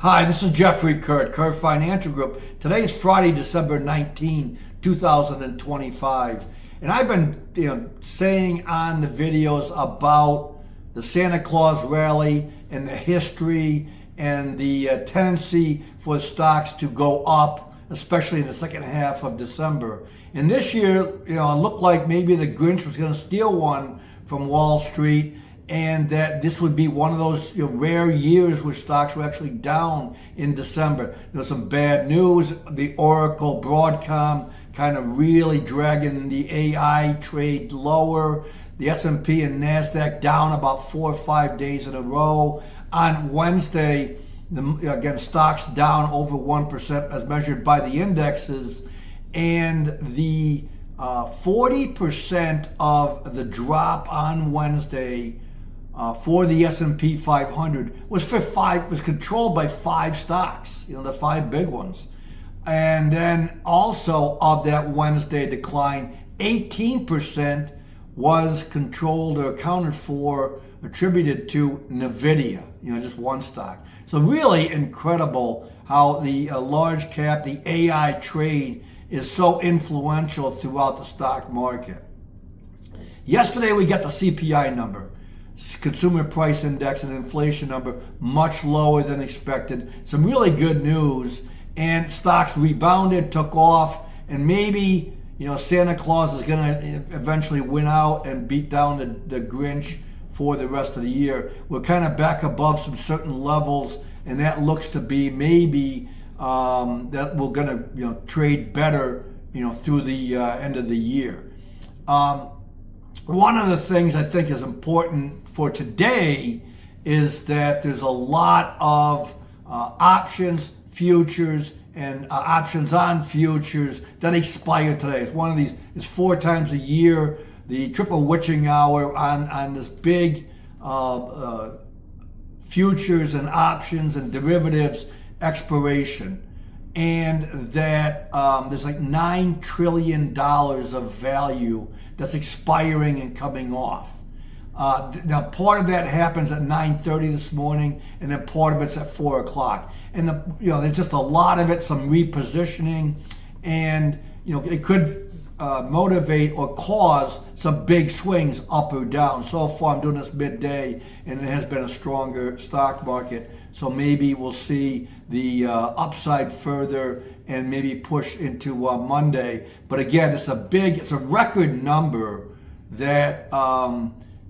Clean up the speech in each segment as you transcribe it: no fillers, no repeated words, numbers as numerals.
Hi, this is Jeffrey Kurt Financial Group. Today is Friday, December 19, 2025. And I've been saying on the videos about the Santa Claus rally and the history and the tendency for stocks to go up, especially in the second half of December. And this year, it looked like maybe the Grinch was going to steal one from Wall Street, and that this would be one of those rare years where stocks were actually down in December. There was some bad news. The Oracle, Broadcom kind of really dragging the AI trade lower. The S&P and NASDAQ down about 4 or 5 days in a row. On Wednesday, again, stocks down over 1% as measured by the indexes. And the 40% of the drop on Wednesday for the S&P 500 was controlled by 5 stocks, the 5 big ones. And then also of that Wednesday decline, 18% was controlled or accounted for, attributed to NVIDIA, just one stock. So really incredible how the large cap, the AI trade is so influential throughout the stock market. Yesterday we got the CPI number. Consumer price index and inflation number much lower than expected. Some really good news, and stocks rebounded, took off, and maybe Santa Claus is going to eventually win out and beat down the Grinch for the rest of the year. We're kind of back above some certain levels, and that looks to be maybe that we're going to trade better through the end of the year. One of the things I think is important for today is that there's a lot of options, futures, and options on futures that expire today. It's one of these. It's 4 times a year. The triple witching hour on this big futures and options and derivatives expiration, and that there's like $9 trillion of value that's expiring and coming off. Now, part of that happens at 9:30 this morning, and then part of it's at 4 o'clock. And there's just a lot of it, some repositioning, and it could motivate or cause some big swings up or down. So far, I'm doing this midday, and it has been a stronger stock market. So maybe we'll see the upside further and maybe push into Monday. But again, it's a record number that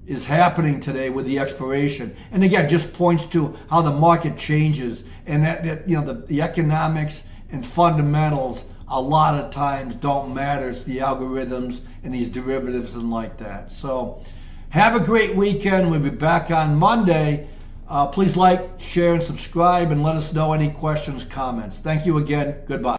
is happening today with the expiration. And again, just points to how the market changes, and that the economics and fundamentals a lot of times don't matter. It's the algorithms and these derivatives and like that. So have a great weekend. We'll be back on Monday. Please like, share, and subscribe, and let us know any questions, comments. Thank you again. Goodbye.